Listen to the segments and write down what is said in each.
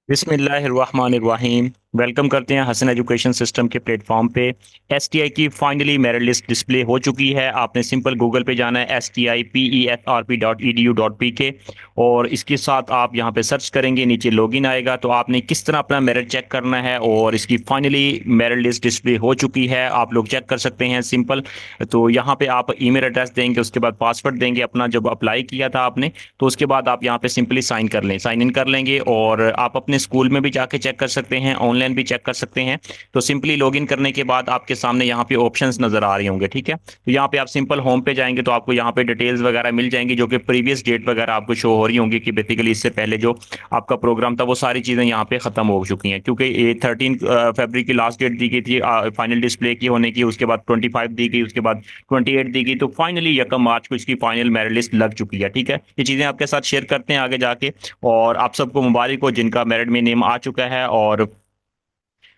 बिस्मिल्लाहिर्रहमानिर्रहीम। वेलकम करते हैं हसन एजुकेशन सिस्टम के प्लेटफॉर्म पे। एसटीआई की फाइनली मेरिट लिस्ट डिस्प्ले हो चुकी है। आपने सिंपल गूगल पे जाना है STIPEFRP.edu.pk और इसके साथ आप यहाँ पे सर्च करेंगे, नीचे लॉगिन आएगा तो आपने किस तरह अपना मेरिट चेक करना है और इसकी फाइनली मेरिट लिस्ट डिस्प्ले हो चुकी है। आप लोग चेक कर सकते हैं सिंपल। तो यहाँ पे आप ईमेल एड्रेस देंगे, उसके बाद पासवर्ड देंगे अपना जब अप्लाई किया था आपने। तो उसके बाद आप यहाँ पे सिंपली साइन कर लें, साइन इन कर लेंगे और आप अपने स्कूल में भी जाके चेक कर सकते हैं, ऑनलाइन भी चेक कर सकते हैं। तो सिंपली लॉगिन करने के बाद आपके सामने यहाँ पे ऑप्शंस नजर आ रहे होंगे, ठीक है। तो यहाँ पे आप सिंपल होम पे जाएंगे तो आपको यहाँ पे डिटेल्स वगैरह मिल जाएंगी जो कि प्रीवियस डेट वगैरह आपको शो हो रही होंगी कि बेसिकली इससे पहले जो आपका प्रोग्राम था वो सारी चीज़ें यहाँ पे ख़त्म हो चुकी हैं, क्योंकि ये 13 फरवरी की लास्ट डेट दी गई थी फाइनल डिस्प्ले की होने की। उसके बाद 25 दी गई, उसके बाद 28 दी गई। तो फाइनली 1 मार्च को इसकी फाइनल मेरिट लिस्ट लग चुकी है, ठीक है। ये चीज़ें आपके साथ शेयर करते हैं आगे जाके। और आप सबको मुबारक हो जिनका मेरिट में नेम आ चुका है। और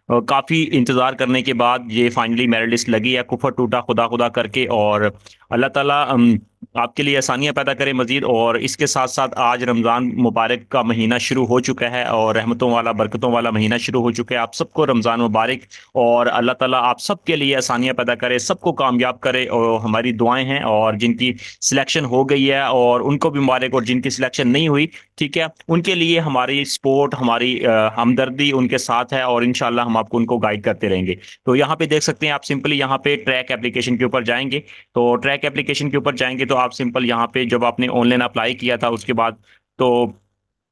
काफ़ी इंतज़ार करने के बाद ये फाइनली मेरिट लिस्ट लगी है, कुफर टूटा खुदा खुदा करके। और अल्लाह ताला आपके लिए आसानियाँ पैदा करे मज़ीद। और इसके साथ साथ आज रमज़ान मुबारक का महीना शुरू हो चुका है और रहमतों वाला बरकतों वाला महीना शुरू हो चुका है। आप सबको रमज़ान मुबारक। और अल्लाह ताला आप सबके लिए आसानियाँ पैदा करे, सबको कामयाब करे। और हमारी दुआएं हैं। और जिनकी सिलेक्शन हो गई है और उनको भी मुबारक, और जिनकी सिलेक्शन नहीं हुई, ठीक है, उनके लिए हमारी सपोर्ट, हमारी हमदर्दी उनके साथ है। और इंशाल्लाह हम आपको उनको गाइड करते रहेंगे। तो यहाँ पे देख सकते हैं आप, सिंपली यहाँ पे ट्रैक एप्लीकेशन के ऊपर जाएंगे। तो ट्रैक एप्लीकेशन के ऊपर जाएंगे तो आप सिंपल यहाँ पे जब आपने ऑनलाइन अप्लाई किया था उसके बाद तो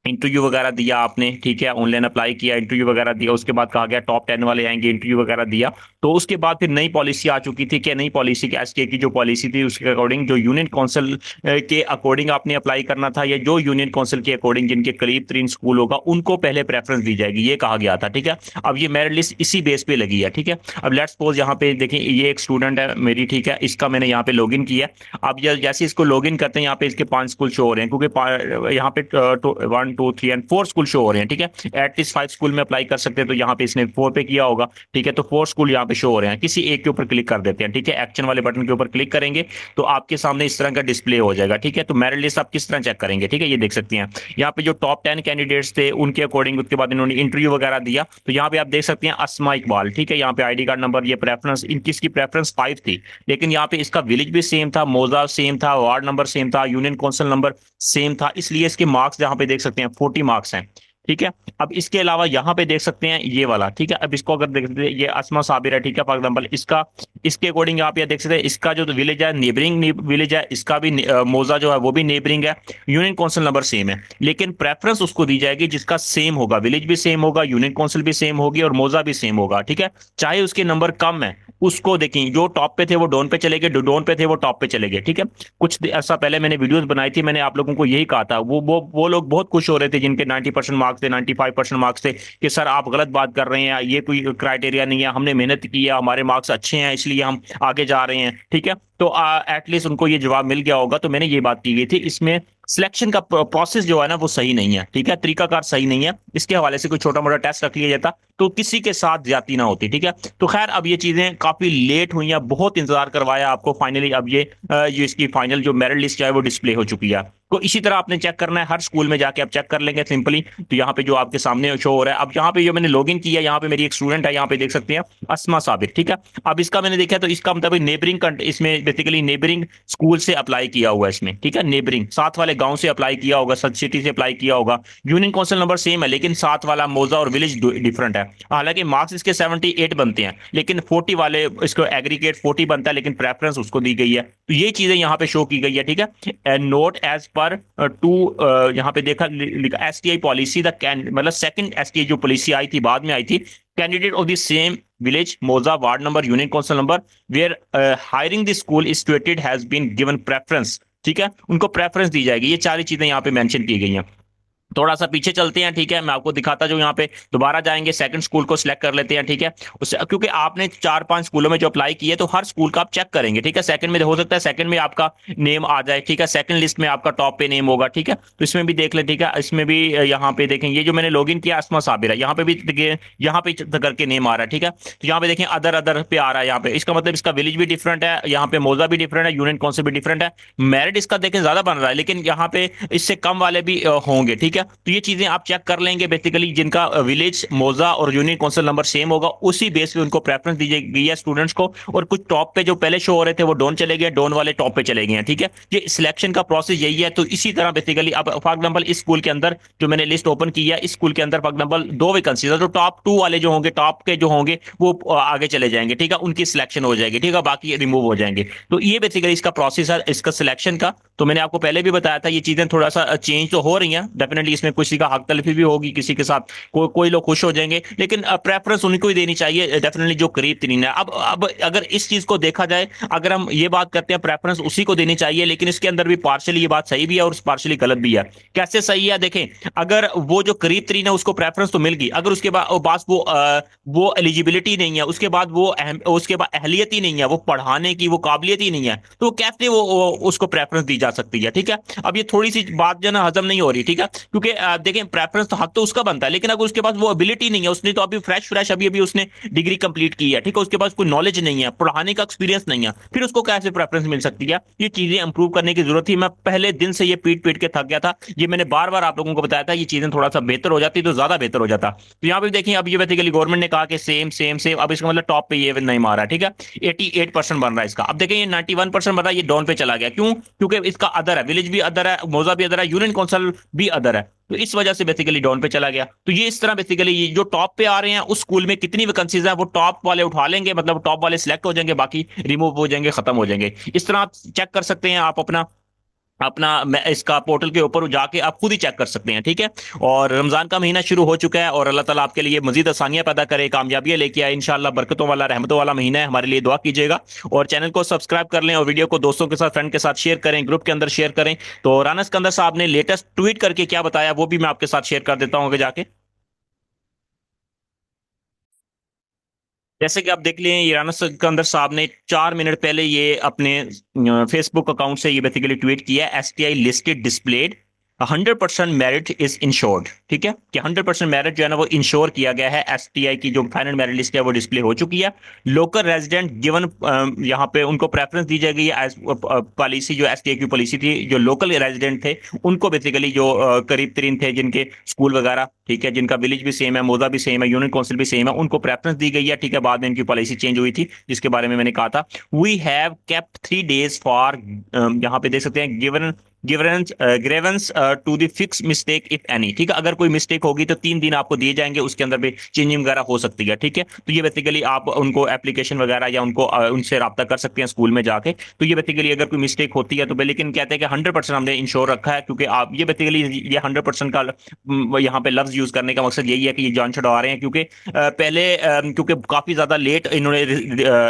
इंटरव्यू वगैरह दिया आपने, ठीक है। ऑनलाइन अप्लाई किया, इंटरव्यू वगैरह दिया, उसके बाद कहा गया टॉप 10 वाले आएंगे, इंटरव्यू वगैरह दिया। तो उसके बाद फिर नई पॉलिसी आ चुकी थी कि नई पॉलिसी की एसटीए की जो पॉलिसी थी उसके अकॉर्डिंग जो यूनियन काउंसिल के अकॉर्डिंग आपने अप्लाई करना था, या जो यूनियन काउंसिल के अकॉर्डिंग जिनके करीब तरीन स्कूल होगा उनको पहले प्रेफरेंस दी जाएगी, ये कहा गया था, ठीक है। अब ये मेरिट लिस्ट इसी बेस पे लगी है, ठीक है। अब लेट्स सपोज यहाँ पे देखें, ये एक स्टूडेंट है मेरी, ठीक है, इसका मैंने यहाँ पे लॉगिन किया। अब जैसे इसको लॉगिन करते हैं यहाँ पे इसके 5 स्कूल शो हो रहे हैं, क्योंकि यहाँ पे 1 2 3 एंड 4 स्कूल शो हो रहे हैं, ठीक है। एटलीस्ट 5 स्कूल में अप्लाई कर सकते हैं, तो यहाँ पे इसने 4 पे किया होगा, ठीक है। तो 4 स्कूल यहाँ पे शो हो रहे हैं, किसी एक के ऊपर क्लिक कर देते हैं, ठीक है। एक्शन वाले बटन के ऊपर क्लिक करेंगे तो आपके सामने इस तरह का डिस्प्ले हो जाएगा, ठीक है। तो मेरिट लिस्ट आप किस तरह चेक करेंगे, ठीक है, ये देख सकते हैं। यहाँ पे जो टॉप 10 कैंडिडेट्स थे उनके अकॉर्डिंग उसके बाद इन्होंने इंटरव्यू वगैरह दिया। तो यहाँ पे आप देख सकते हैं अस्मा इकबाल, ठीक है। यहाँ पे आईडी कार्ड नंबर, ये प्रेफरेंस इनकी, इसकी प्रेफरेंस 5 थी, लेकिन यहाँ पे इसका विलेज भी सेम था, मौजा सेम था, वार्ड नंबर सेम था, यूनियन काउंसिल नंबर सेम था, इसलिए इसके मार्क्स यहाँ पे देख सकते हैं 40 मार्क्स हैं, ठीक है। अब इसके अलावा यहाँ पे देख सकते हैं ये वाला, ठीक है। अब इसको अगर देख सकते हैं, ये असमा साबिर है, ठीक है, फॉर एग्जाम्पल इसका, इसके अकॉर्डिंग आप ये देख सकते हैं इसका जो विलेज है नेबरिंग विलेज है, इसका भी मौजा जो है वो भी नेबरिंग है, यूनियन काउंसिल नंबर सेम है। लेकिन प्रेफरेंस उसको दी जाएगी जिसका सेम होगा, विलेज भी सेम होगा, यूनियन काउंसिल भी सेम होगी और मौजा भी सेम होगा, ठीक है। चाहे उसके नंबर कम है, उसको देखें, जो टॉप पे थे वो डाउन पे चले गए, जो डाउन पे थे वो टॉप पे चले गए, ठीक है। कुछ ऐसा पहले मैंने वीडियोस बनाई थी, मैंने आप लोगों को यही कहा था, वो लोग बहुत खुश हो रहे थे जिनके 90% मार्क्स थे, 95% मार्क्स थे, कि सर आप गलत बात कर रहे हैं, ये कोई क्राइटेरिया नहीं है, हमने मेहनत की है, हमारे मार्क्स अच्छे हैं, इसलिए हम आगे जा रहे हैं, ठीक है। तो एटलीस्ट उनको ये जवाब मिल गया होगा। तो मैंने ये बात की गई थी, इसमें सिलेक्शन का प्रोसेस जो है ना वो सही नहीं है, ठीक है, तरीकाकार सही नहीं है। इसके हवाले से कोई छोटा मोटा टेस्ट रख लिया जाता तो किसी के साथ ज्यादती ना होती, ठीक है। तो खैर अब ये चीजें काफी लेट हुई हैं, बहुत इंतजार करवाया आपको, फाइनली अब ये इसकी फाइनल जो मेरिट लिस्ट है वो डिस्प्ले हो चुकी है। तो इसी तरह आपने चेक करना है, हर स्कूल में जाके आप चेक कर लेंगे सिंपली। तो यहाँ पे जो आपके सामने शो हो रहा है, अब यहाँ पे जो मैंने लॉगिन किया, यहाँ पे मेरी एक स्टूडेंट है, यहाँ पे देख सकते हैं अस्मा साबिर, ठीक है। अब इसका मैंने देखा तो इसका मतलब नेबरिंग, इसमें बेसिकली नेबरिंग स्कूल से अप्लाई किया हुआ है इसमें, ठीक है। नेबरिंग साथ वाले गांव से अप्लाई किया होगा, सच सिटी से अप्लाई किया होगा। यूनियन काउंसिल नंबर सेम है, लेकिन साथ वाला मौजा और विलेज डिफरेंट है। हालांकि मार्क्स इसके 78 बनते हैं, लेकिन 40 वाले इसको एग्रीगेट 40 बनता है, लेकिन प्रेफरेंस उसको दी गई है। तो ये चीजें यहाँ पे शो की गई है, ठीक है। नोट एज पर टू, यहाँ पे देखा लिखा एसटीआई पॉलिसी द मतलब सेकंड एसटीआई जो पॉलिसी आई थी बाद में आई थी, candidate of the same village मौजा ward number union council number where hiring the school is situated has been given preference, ठीक है, उनको प्रेफरेंस दी जाएगी। ये सारी चीजें यहाँ पे मेंशन की गई हैं। थोड़ा सा पीछे चलते हैं, ठीक है, मैं आपको दिखाता जो यहाँ पे दोबारा जाएंगे, सेकंड स्कूल को सिलेक्ट कर लेते हैं, ठीक है। उससे क्योंकि आपने 4 5 स्कूलों में जो अप्लाई किए तो हर स्कूल का आप चेक करेंगे, ठीक है। सेकंड में हो सकता है सेकंड में आपका नेम आ जाए, ठीक है, सेकंड लिस्ट में आपका टॉप पे नेम होगा, ठीक है। तो इसमें भी देख ले, ठीक है, इसमें भी यहाँ पे देखें, ये जो मैंने लॉग इन किया असमा साबिर है, यहाँ पे भी देखिए, यहाँ पे करके नेम आ रहा है, ठीक है। तो यहाँ पे देखें अदर अदर पे आ रहा है, यहाँ पे इसका मतलब इसका विलेज भी डिफरेंट है, यहाँ पे मौजा भी डिफरेंट है, यूनियन काउंसिल भी डिफरेंट है। मेरिट इसका देखें ज्यादा बन रहा है, लेकिन यहाँ पे इससे कम वाले भी होंगे, ठीक है। है, तो ये चीजें आप चेक कर लेंगे। बेसिकली जिनका विलेज मौजा और यूनियन काउंसिल नंबर सेम होगा उसी बेस पे उनको प्रेफरेंस दी गई है स्टूडेंट्स को। और कुछ टॉप पे जो पहले शो हो रहे थे वो डोन चले गए, डोन वाले टॉप पे चले गए हैं, ठीक है। ये सिलेक्शन का प्रोसेस यही है। तो इसी तरह बेसिकली अब फॉर एग्जाम्पल इस स्कूल के अंदर जो मैंने लिस्ट ओपन की है, इस स्कूल के अंदर फॉर एग्जाम्पल दो वैकेंसीज है, तो टॉप टू वाले जो होंगे, टॉप के जो होंगे वो आगे चले जाएंगे, ठीक है, उनकी सिलेक्शन हो जाएगी, ठीक है, बाकी रिमूव हो जाएंगे। तो ये बेसिकली इसका प्रोसेस है इसका सिलेक्शन का। तो मैंने आपको पहले भी बताया था ये चीजें थोड़ा सा चेंज तो हो रही हैं डेफिनेटली। इसमें किसी का हक तलफी भी होगी, किसी के साथ कोई लोग खुश हो जाएंगे, लेकिन प्रेफरेंस उन्हीं को ही देनी चाहिए डेफिनेटली जो करीब तरीन है। अब अगर इस चीज को देखा जाए, अगर हम ये बात करते हैं प्रेफरेंस उसी को देनी चाहिए, लेकिन इसके अंदर भी पार्शली ये बात सही भी है और पार्शली गलत भी है। कैसे सही है देखें, अगर वो जो करीब तरीन है उसको प्रेफरेंस तो मिल गई, अगर उसके बाद वो एलिजिबिलिटी नहीं है, उसके बाद उसके बाद अहलियत ही नहीं है, वो पढ़ाने की वो काबिलियत ही नहीं है, तो कैसे वो उसको प्रेफरेंस दी जा सकती है, ठीक है। अब ये थोड़ी सी बात जो ना हजम नहीं हो रही, ठीक है, क्योंकि देखें प्रेफरेंस तो हक तो उसका बनता है, लेकिन अगर उसके पास वो एबिलिटी नहीं है, उसने तो अभी फ्रेश फ्रेश अभी अभी उसने डिग्री कंप्लीट की है, ठीक है, उसके पास कोई नॉलेज नहीं है, पढ़ाने का एक्सपीरियंस नहीं है, फिर उसको कैसे प्रेफरेंस मिल सकती है। ये चीजें इंप्रूव करने की जरूरत थी। मैं पहले दिन से ये पीट पीट के थक गया था, ये मैंने बार बार आप लोगों को बताया था, ये चीजें थोड़ा सा बेहतर हो जाती तो ज्यादा बेहतर हो जाता। तो यहाँ पे देखिए अब ये बेसिकली गवर्नमेंट ने कहा कि सेम सेम सेम, अब इसका मतलब टॉप पे ये नहीं मारा, ठीक है, 88% बन रहा है इसका। अब देखें ये 91% बन रहा है, ये डाउन पे चला गया, क्यों? क्योंकि इसका अदर है, विलेज भी अदर है, मौजा भी अदर है, यूनियन काउंसिल भी अदर है, तो इस वजह से बेसिकली डाउन पे चला गया। तो ये इस तरह बेसिकली ये जो टॉप पे आ रहे हैं उस स्कूल में कितनी वैकेंसीज है वो टॉप वाले उठा लेंगे, मतलब टॉप वाले सिलेक्ट हो जाएंगे, बाकी रिमूव हो जाएंगे, खत्म हो जाएंगे। इस तरह आप चेक कर सकते हैं, आप अपना अपना इसका पोर्टल के ऊपर जाके आप खुद ही चेक कर सकते हैं, ठीक है। और रमजान का महीना शुरू हो चुका है और अल्लाह ताला आपके लिए मजीद आसानियां पैदा करे, कामयाबियां लेके आए इंशाल्लाह। बरकतों वाला रहमतों वाला महीना है, हमारे लिए दुआ कीजिएगा। और चैनल को सब्सक्राइब कर लें और वीडियो को दोस्तों के साथ, फ्रेंड के साथ शेयर करें, ग्रुप के अंदर शेयर करें। तो राना सिकंदर साहब ने लेटेस्ट ट्वीट करके क्या बताया वो भी मैं आपके साथ शेयर कर देता हूँ आगे जाके। जैसे कि आप देख लें, ये राना सिकंदर साहब ने 4 मिनट पहले ये अपने फेसबुक अकाउंट से ये बेसिकली ट्वीट किया, STI listed displayed 100% merit is insured, ठीक है, कि 100% मेरिट जो है ना वो इंश्योर किया गया है। एसटीआई की जो फाइनल मेरिट लिस्ट है वो डिस्प्ले हो चुकी है। लोकल रेजिडेंट गिवन, यहाँ पे उनको प्रेफरेंस दी जाएगी एज पॉलिसी, जो एसटीआई की पॉलिसी थी, जो लोकल रेजिडेंट थे उनको बेसिकली जो करीब तरीन थे जिनके स्कूल वगैरह, ठीक है, जिनका विलेज भी सेम है, मोदा भी सेम है, यूनियन काउंसिल भी सेम है, उनको प्रेफरेंस दी गई है, ठीक है। बाद में इनकी पॉलिसी चेंज हुई थी जिसके बारे में मैंने कहा था। We have kept 3 days for, यहाँ पे देख सकते हैं, गिवन गिवरेंस grievance to the fix mistake if any, ठीक है, अगर कोई मिस्टेक होगी तो 3 दिन आपको दिए जाएंगे, उसके अंदर भी चेंजिंग वगैरह हो सकती है, ठीक है। तो ये बेसिकली आप उनको एप्लीकेशन वगैरह या उनको उनसे रब्ता कर सकते हैं स्कूल में जाके। तो ये बेसिकली अगर कोई मिस्टेक होती है तो, लेकिन कहते हैं कि 100% हमने इंश्योर रखा है, क्योंकि आप ये बेसिकली ये 100% का यहाँ पे लफ्ज यूज करने का मकसद यही है कि ये जान छुड़वा रहे हैं, क्योंकि पहले क्योंकि काफी ज्यादा लेट इन्होंने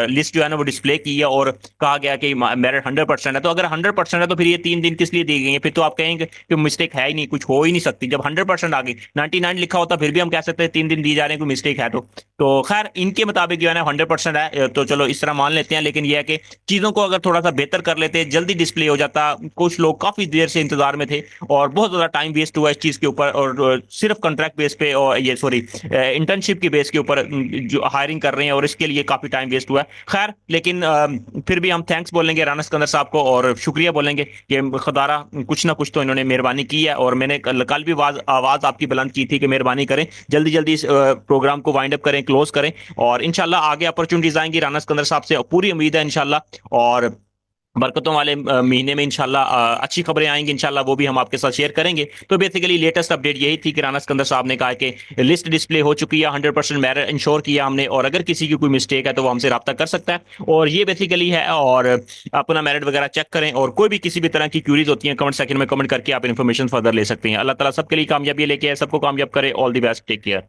लिस्ट जो है ना वो डिस्प्ले की है और कहा गया कि मेरिट 100% है। तो अगर 100% है तो फिर ये 3 दिन किस लिए दी गई है? फिर तो आप कहेंगे कि मिस्टेक है ही नहीं, कुछ हो ही नहीं सकती। जब 100% आ गई, 99 लिखा होता फिर भी हम कह सकते हैं 3 दिन दी जा रहे हैं, कोई मिस्टेक है तो खैर इनके मुताबिक जो है ना 100% है, तो चलो इस तरह मान लेते हैं। लेकिन यह है कि चीजों को अगर थोड़ा सा बेहतर कर लेते, जल्दी डिस्प्ले हो जाता, कुछ लोग काफी देर से इंतजार में थे और बहुत ज्यादा टाइम वेस्ट हुआ इस चीज के ऊपर, और सिर्फ कॉन्ट्रैक्ट बेस पे, और ये सॉरी इंटर्नशिप की बेस के ऊपर जो हायरिंग कर रहे हैं, और इसके लिए काफी टाइम वेस्ट हुआ है। खैर लेकिन फिर भी हम थैंक्स बोलेंगे राना सिकंदर साहब को और शुक्रिया बोलेंगे कि खुदारा कुछ ना कुछ तो इन्होंने मेहरबानी की है। और मैंने कल भी आवाज आपकी बुलंद की थी कि मेहरबानी करें, जल्दी जल्दी इस प्रोग्राम को वाइंड अप करें, क्लोज करें, और इंशाल्लाह आगे अपॉर्चुनिटीज आएंगी राना सिकंदर साहब से, पूरी उम्मीद है इंशाल्लाह। और बरकतों वाले महीने में इंशाल्लाह अच्छी खबरें आएंगी इंशाल्लाह, वो भी हम आपके साथ शेयर करेंगे। तो बेसिकली लेटेस्ट अपडेट यही थी कि राना सिकंदर साहब ने कहा कि लिस्ट डिस्प्ले हो चुकी है, 100% मेरिट इंश्योर किया हमने, और अगर किसी की कोई मिस्टेक है तो वो हमसे रब्ता कर सकता है, और ये बेसिकली है। और अपना मेरिट वगैरह चेक करें, और कोई भी किसी भी तरह की क्यूरीज होती हैं कमेंट सेक्शन में कमेंट करके आप इन्फॉर्मेशन फर्दर ले सकते हैं। अल्लाह ताला सबके लिए कामयाबी लेके आए, सबको कामयाब करे। All the best, take care.